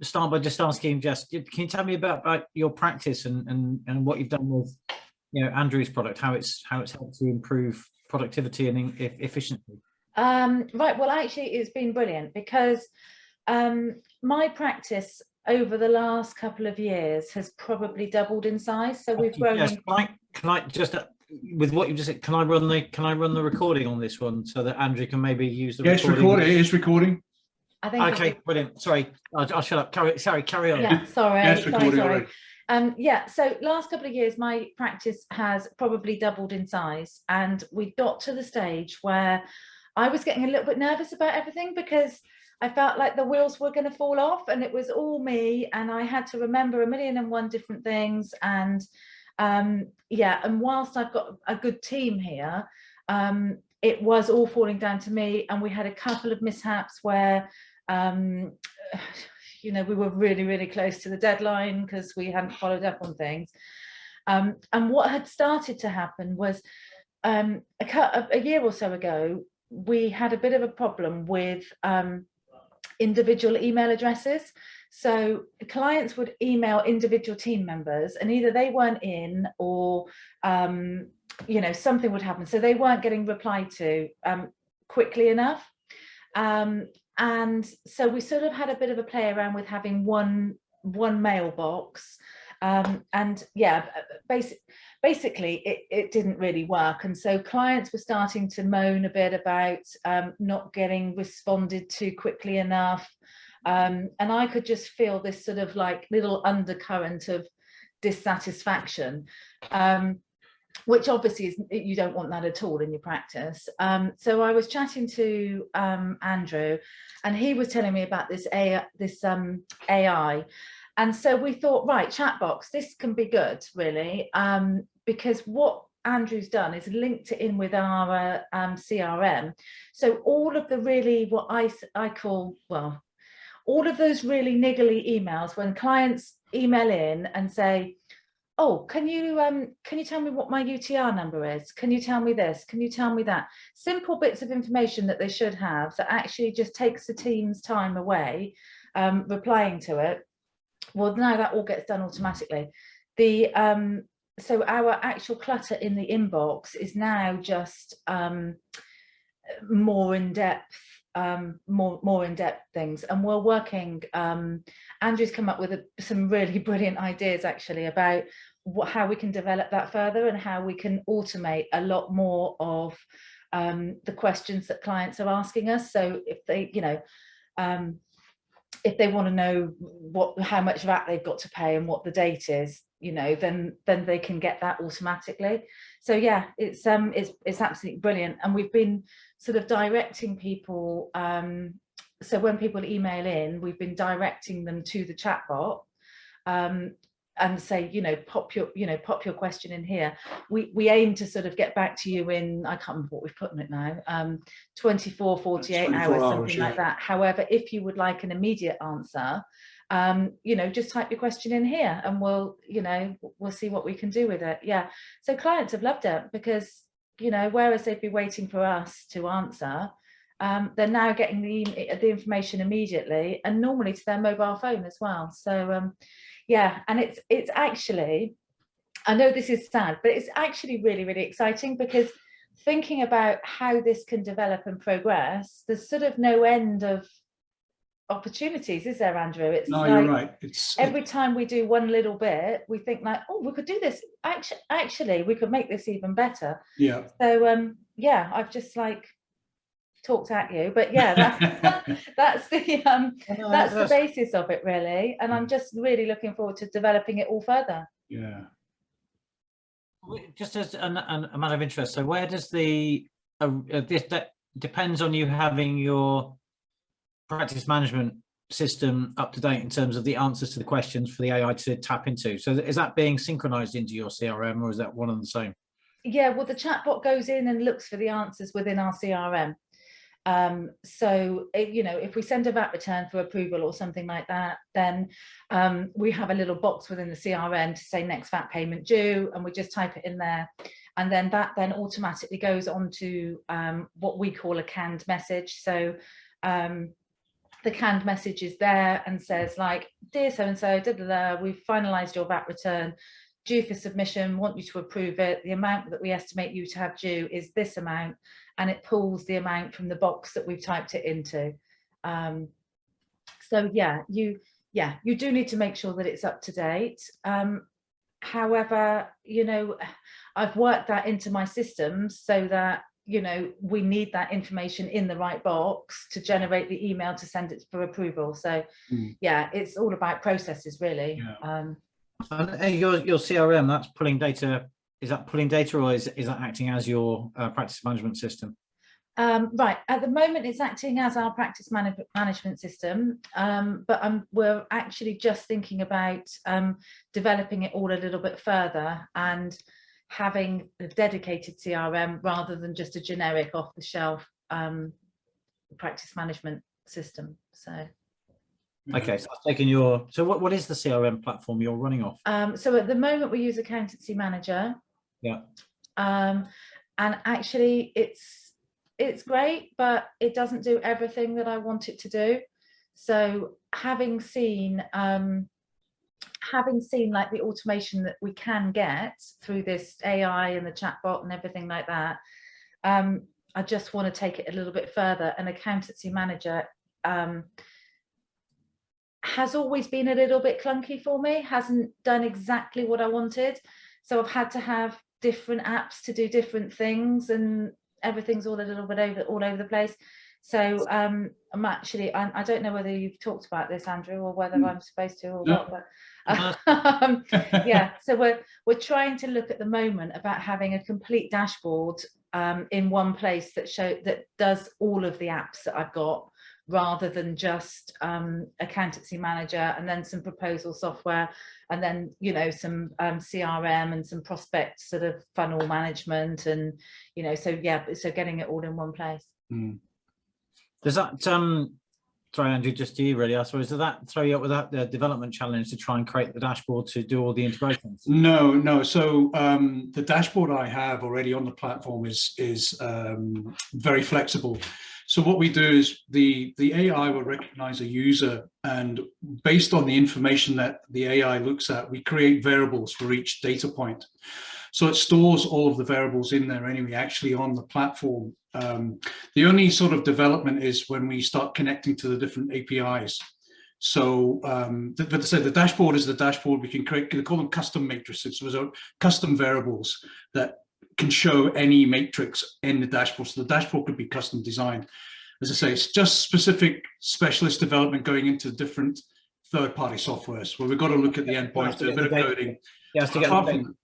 start by just asking, Jess, can you tell me about your practice and what you've done with, Andrew's product, how it's helped to improve productivity and efficiency? Right. Well, actually, it's been brilliant because my practice over the last couple of years has probably doubled in size. So we've grown. Yes. Can I just with what you just said? Can I run the recording on this one so that Andrew can maybe use the recording? It is recording. I think. Okay, brilliant. Sorry, I'll shut up. Carry on. Yeah, sorry. Yes, sorry. Yeah, so last couple of years, my practice has probably doubled in size, and we got to the stage where I was getting a little bit nervous about everything because I felt like the wheels were going to fall off, and it was all me, and I had to remember 1,000,001 different things. And yeah, and whilst I've got a good team here, it was all falling down to me, and we had a couple of mishaps where we were really, really close to the deadline because we hadn't followed up on things. And what had started to happen was a year or so ago, we had a bit of a problem with individual email addresses. So clients would email individual team members, and either they weren't in or something would happen, so they weren't getting replied to quickly enough. And so we sort of had a bit of a play around with having one mailbox, and yeah, basically it didn't really work. And so clients were starting to moan a bit about not getting responded to quickly enough, and I could just feel this sort of like little undercurrent of dissatisfaction, which obviously is, you don't want that at all in your practice. So I was chatting to Andrew, and he was telling me about this AI. And so we thought, right, chatbox, this can be good, really, because what Andrew's done is linked it in with our CRM. So all of the really, what I call, well, all of those really niggly emails, when clients email in and say, oh, can you tell me what my UTR number is? Can you tell me this? Can you tell me that? Simple bits of information that they should have that actually just takes the team's time away replying to it. Well, now that all gets done automatically. So our actual clutter in the inbox is now just more in depth things, and we're working. Andrew's come up with some really brilliant ideas actually about how we can develop that further and how we can automate a lot more of the questions that clients are asking us. So if they, if they want to know how much VAT they've got to pay and what the date is, then they can get that automatically. So yeah, it's absolutely brilliant. And we've been sort of directing people. So when people email in, we've been directing them to the chatbot and say, pop your question in here. We aim to sort of get back to you in, I can't remember what we've put in it now, 24, 48 hours, something like that. However, if you would like an immediate answer, just type your question in here and we'll see what we can do with it. Yeah, so clients have loved it because, whereas they'd be waiting for us to answer, they're now getting the information immediately, and normally to their mobile phone as well. So yeah, and it's actually, I know this is sad, but it's actually really, really exciting, because thinking about how this can develop and progress, there's sort of no end of opportunities, is there, Andrew? It's no, like, you're right. Every time we do one little bit, we think like, oh, we could do this. Actually, we could make this even better. Yeah. So yeah, I've just like talked at you, but yeah, that's the basis of it, really. And I'm just really looking forward to developing it all further. Yeah. Just as a matter of interest, so where does this that depends on you having your practice management system up to date in terms of the answers to the questions for the AI to tap into? So is that being synchronized into your CRM, or is that one and the same? Yeah, well, the chatbot goes in and looks for the answers within our CRM. So if we send a VAT return for approval or something like that, then we have a little box within the CRM to say next VAT payment due, and we just type it in there, and then that then automatically goes on to what we call a canned message. So the canned message is there and says like, dear so-and-so, we've finalised your VAT return, due for submission, want you to approve it. The amount that we estimate you to have due is this amount, and it pulls the amount from the box that we've typed it into. So yeah, you do need to make sure that it's up to date. However, you know, I've worked that into my systems so that, you know, we need that information in the right box to generate the email to send it for approval. So yeah, it's all about processes, really. And your CRM, that's pulling data. Is that pulling data, or is that acting as your practice management system? Right, at the moment it's acting as our practice management system, but we're actually just thinking about developing it all a little bit further and having a dedicated CRM rather than just a generic off-the-shelf practice management system. So okay, so that's taking your, so what is the CRM platform you're running off? So at the moment we use Accountancy Manager. Yeah. And actually it's great, but it doesn't do everything that I want it to do. So having seen like the automation that we can get through this AI and the chatbot and everything like that, I just want to take it a little bit further. And Accountancy Manager has always been a little bit clunky for me, hasn't done exactly what I wanted. So I've had to have different apps to do different things, and everything's all a little bit all over the place. So I'm actually, I don't know whether you've talked about this, Andrew, or whether I'm supposed to or not, but yeah, so we're trying to look at the moment about having a complete dashboard in one place that does all of the apps that I've got, rather than just Accountancy Manager and then some proposal software, and then, you know, some CRM and some prospect sort of funnel management, and, you know, so yeah, so getting it all in one place. Does that sorry, Andrew, just to you really, I suppose, does that throw you up with that development challenge to try and create the dashboard to do all the integrations? No. So the dashboard I have already on the platform is very flexible. So what we do is the AI will recognize a user, and based on the information that the AI looks at, we create variables for each data point. So it stores all of the variables in there anyway, actually on the platform. The only sort of development is when we start connecting to the different APIs. So the dashboard is the dashboard. We can create, we call them custom matrices. So custom variables that can show any matrix in the dashboard. So the dashboard could be custom designed. As I say, it's just specific specialist development going into different third-party softwares where we've got to look at the endpoints, do a bit of coding. Yeah, to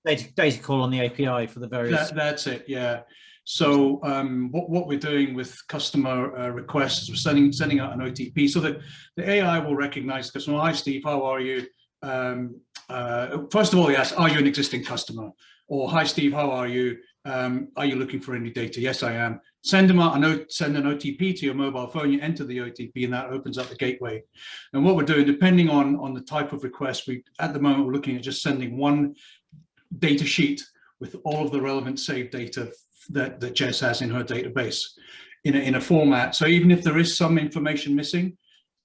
get data call on the API for the various. That's it. Yeah. So what we're doing with customer requests is we're sending out an OTP so that the AI will recognize the customer. Hi, Steve, how are you? First of all, yes, are you an existing customer? Or hi, Steve, how are you? Are you looking for any data? Yes, I am. Send them out a note, send an OTP to your mobile phone, you enter the OTP, and that opens up the gateway. And what we're doing, depending on the type of request, at the moment, we're looking at just sending one data sheet with all of the relevant saved data that Jess has in her database in a format. So even if there is some information missing,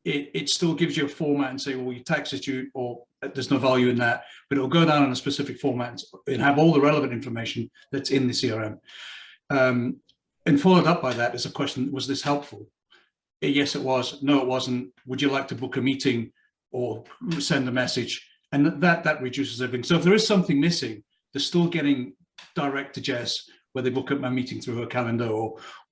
it still gives you a format and say, well, your tax is due, or there's no value in that, but it'll go down in a specific format and have all the relevant information that's in the CRM. And followed up by that is a question, was this helpful? Yes, it was. No, it wasn't. Would you like to book a meeting or send a message? And that reduces everything. So if there is something missing, they're still getting direct to Jess, where they book up my meeting through her calendar,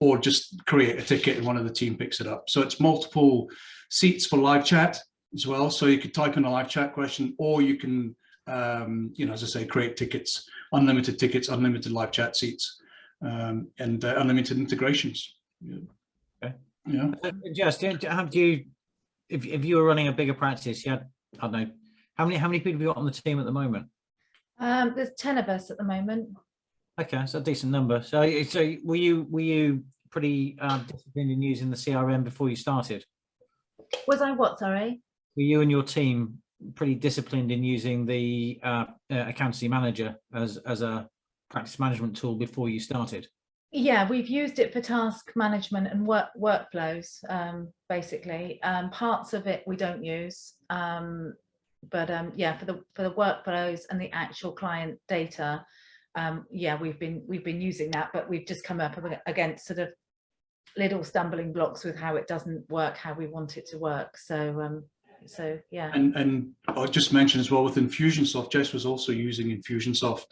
or just create a ticket and one of the team picks it up. So it's multiple seats for live chat as well. So you could type in a live chat question, or you can, as I say, create tickets, unlimited live chat seats, and unlimited integrations. Okay. Yeah. Just if you were running a bigger practice, you had, I don't know, how many people have you got on the team at the moment? There's 10 of us at the moment. Okay, so a decent number. So were you pretty disciplined in using the CRM before you started? Was I what, sorry? Were you and your team pretty disciplined in using the Accountancy Manager as a practice management tool before you started? Yeah, we've used it for task management and workflows, basically. Parts of it we don't use, but yeah, for the workflows and the actual client data, yeah, we've been using that, but we've just come up against sort of little stumbling blocks with how it doesn't work how we want it to work. So yeah. And I'll just mention as well, with Infusionsoft, Jess was also using Infusionsoft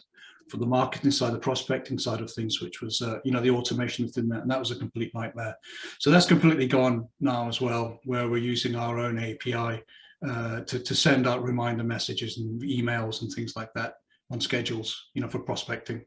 for the marketing side, the prospecting side of things, which was, you know, the automation within that, and that was a complete nightmare. So that's completely gone now as well, where we're using our own API to send out reminder messages and emails and things like that on schedules, you know, for prospecting.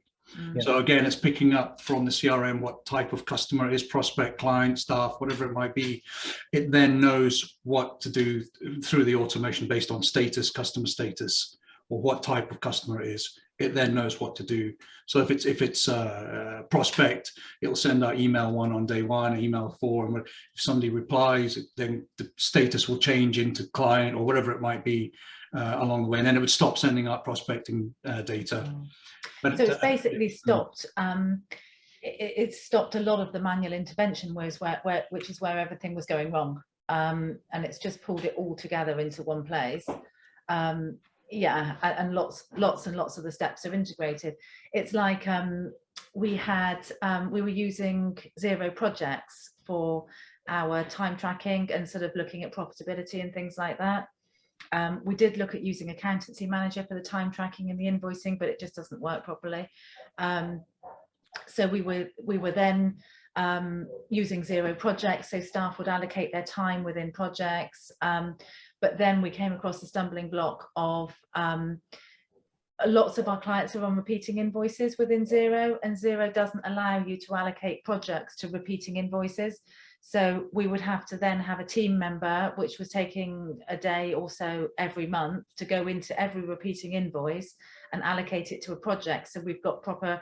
Yeah. So again, it's picking up from the CRM what type of customer it is, prospect, client, staff, whatever it might be. It then knows what to do through the automation based on status, customer status, or what type of customer it is. It then knows what to do. So if it's prospect, it'll send out email 1 on day 1, email 4, and if somebody replies, then the status will change into client or whatever it might be along the way, and then it would stop sending out prospecting data. But, so it's basically stopped. It stopped a lot of the manual intervention, which is where everything was going wrong, and it's just pulled it all together into one place. Yeah, and lots and lots of the steps are integrated. It's like we were using Xero projects for our time tracking and sort of looking at profitability and things like that. We did look at using Accountancy Manager for the time tracking and the invoicing, but it just doesn't work properly. So we were then using Xero projects, so staff would allocate their time within projects. But then we came across the stumbling block of lots of our clients are on repeating invoices within Xero, and Xero doesn't allow you to allocate projects to repeating invoices. So we would have to then have a team member, which was taking a day or so every month, to go into every repeating invoice and allocate it to a project. So we've got proper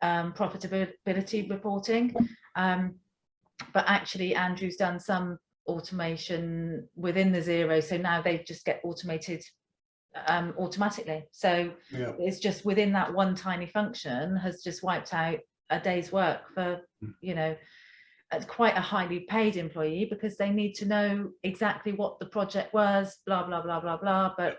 profitability reporting. But actually Andrew's done some automation within the Xero, so now they just get automated automatically. So yeah, it's just within that one tiny function has just wiped out a day's work for, you know, quite a highly paid employee, because they need to know exactly what the project was, blah blah blah blah blah. But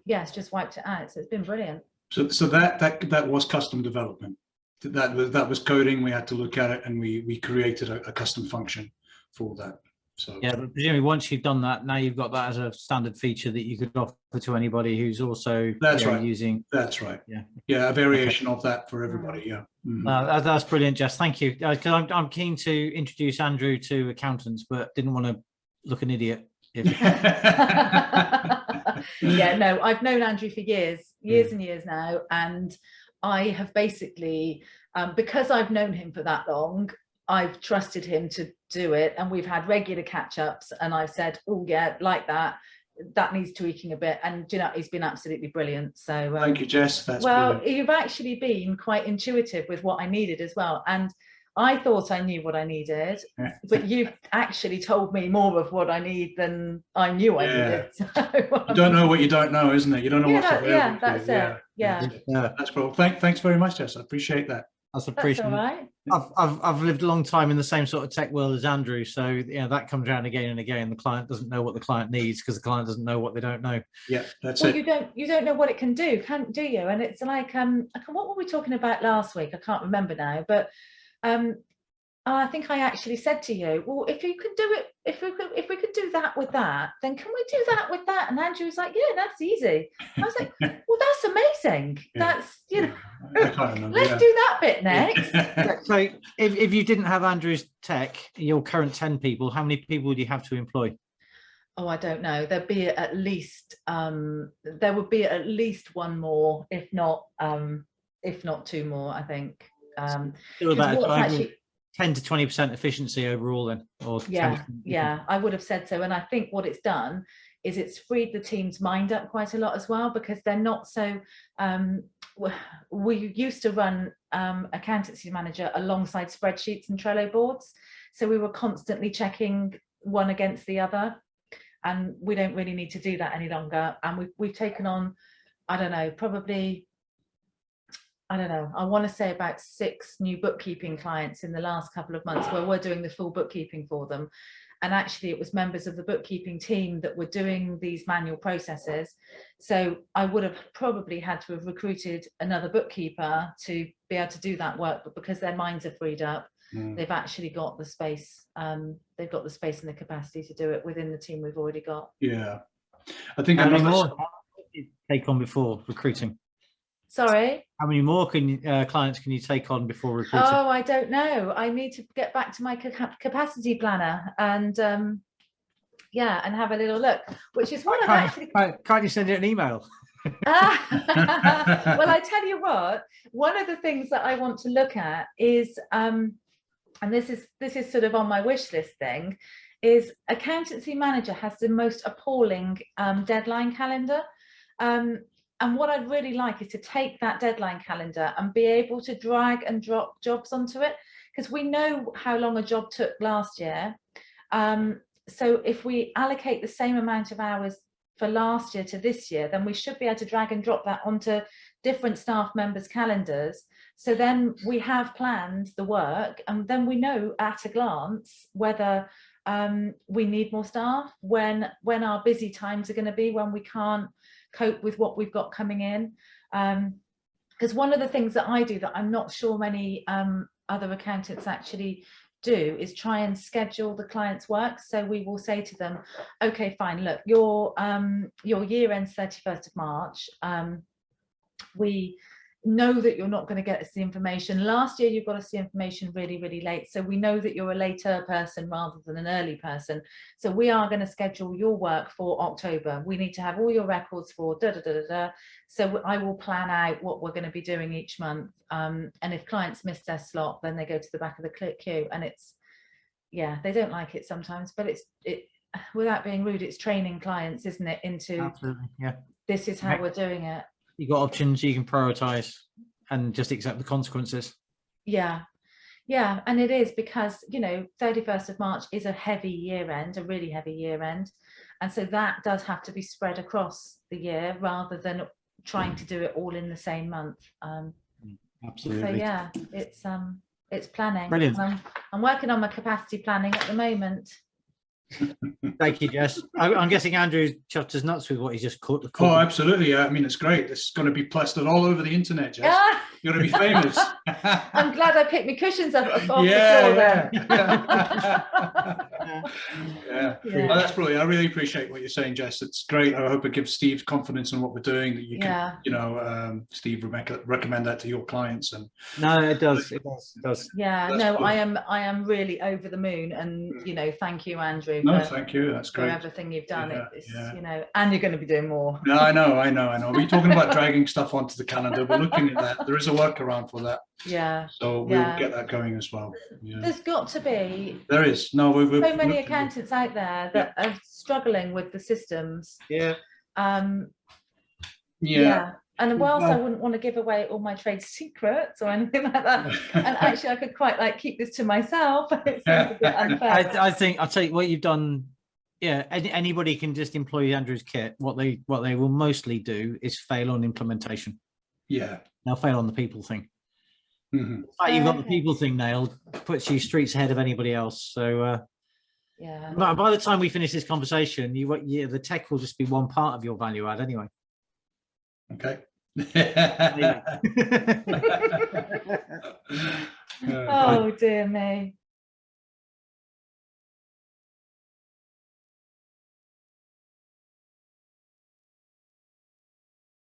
yeah, it's just wiped it out. So it's been brilliant. So that was custom development. That was coding. We had to look at it, and we created a custom function for that. So yeah, but presumably once you've done that, now you've got that as a standard feature that you could offer to anybody who's also using. That's right. Yeah, a variation of that for everybody. Yeah. That's brilliant, Jess. Thank you. Because I'm keen to introduce Andrew to accountants, but didn't want to look an idiot. Yeah, no, I've known Andrew for years and years now, and I have basically, because I've known him for that long, I've trusted him to do it, and we've had regular catch-ups, and I've said, oh yeah, like that needs tweaking a bit, and you know, he's been absolutely brilliant. So thank you, Jess. That's well, brilliant. You've actually been quite intuitive with what I needed as well, and I thought I knew what I needed, but you've actually told me more of what I need than I knew I needed. So, you don't know what you don't know, isn't it? You don't know what's available. Yeah, that's it. Yeah, that's cool. Thanks very much, Jess. I appreciate that. That's appreciated. That's all right. I've lived a long time in the same sort of tech world as Andrew, so yeah, that comes around again and again. The client doesn't know what the client needs because the client doesn't know what they don't know. Yeah, that's it. You don't know what it can do, do you? And it's like what were we talking about last week? I can't remember now, but I think I actually said to you, well, if you could do it, if we could do that with that, then can we do that with that? And Andrew was like, yeah, that's easy. I was like, well, that's amazing. That's, you know, let's do that bit next. So if you didn't have Andrew's tech, your current 10 people, how many people would you have to employ? Oh, I don't know. There'd be at least there would be at least one more, if not 2 more, I think. Still about 10 to 20% efficiency overall then, or yeah, I would have said so. And I think what it's done is it's freed the team's mind up quite a lot as well, because they're not so we used to run Accountancy Manager alongside spreadsheets and Trello boards, so we were constantly checking one against the other, and we don't really need to do that any longer. And we've taken on, I don't know, probably I don't know, I want to say about 6 new bookkeeping clients in the last couple of months where we're doing the full bookkeeping for them. And actually it was members of the bookkeeping team that were doing these manual processes. So I would have probably had to have recruited another bookkeeper to be able to do that work, but because their minds are freed up, they've actually got the space. They've got the space and the capacity to do it within the team we've already got. Yeah, I think How many another. more did you take on before recruiting? Sorry? How many more clients can you take on before recruiting? Oh, I don't know. I need to get back to my capacity planner and yeah, and have a little look, which is what I've actually. Can't you send it an email? Well, I tell you what, one of the things that I want to look at is, and this is sort of on my wish list thing, is accountancy manager has the most appalling deadline calendar. And what I'd really like is to take that deadline calendar and be able to drag and drop jobs onto it, because we know how long a job took last year. So if we allocate the same amount of hours for last year to this year, then we should be able to drag and drop that onto different staff members' calendars. So then we have planned the work, and then we know at a glance whether we need more staff, when our busy times are going to be, when we can't cope with what we've got coming in. Because one of the things that I do that I'm not sure many other accountants actually do is try and schedule the client's work. So we will say to them, okay, fine, look, your year ends 31st of March. We know that you're not going to get us the information. Last year you got us the information really, really late, so we know that you're a later person rather than an early person. So we are going to schedule your work for October. We need to have all your records for da da da da da. So I will plan out what we're going to be doing each month, and if clients miss their slot, then they go to the back of the queue. And it's, yeah, they don't like it sometimes, but it without being rude, it's training clients, isn't it, into Absolutely, yeah. This is how we're doing it. You got options, you can prioritize and just accept the consequences. Yeah, yeah, and it is, because, you know, 31st of March is a heavy year end, a really heavy year end, and so that does have to be spread across the year rather than trying to do it all in the same month. Absolutely. So yeah, it's planning. Brilliant. I'm working on my capacity planning at the moment. Thank you, Jess. I'm guessing Andrew chuffed us nuts with what he just caught. Oh, absolutely. Yeah, I mean, it's great. It's going to be plastered all over the internet, Jess. Ah! You're going to be famous. I'm glad I picked my cushions up off the floor Yeah. then. Oh, that's brilliant. I really appreciate what you're saying, Jess. It's great. I hope it gives Steve confidence in what we're doing, that you can, you know, Steve, recommend that to your clients. And no, it does. It does. Yeah, that's no, cool. I am really over the moon, and you know, thank you, Andrew. No, thank you. That's great. For everything you've done. Yeah, It's, yeah. you know, and you're going to be doing more. No, I know. We're talking about dragging stuff onto the calendar. We're looking at that. There is a workaround for that. Yeah. So we'll get that going as well. Yeah. There's got to be. There is. No, we've so many accountants out there that are struggling with the systems. Yeah. Yeah. And whilst I wouldn't want to give away all my trade secrets or anything like that, and actually I could quite like keep this to myself. It seems a bit unfair. I think I'll tell you what you've done. Yeah, anybody can just employ Andrew's kit. What they will mostly do is fail on implementation. Yeah. They'll fail on the people thing. Mm-hmm. You've got the people thing nailed, puts you streets ahead of anybody else. So yeah. By the time we finish this conversation, the tech will just be one part of your value add anyway. Okay. Oh dear me.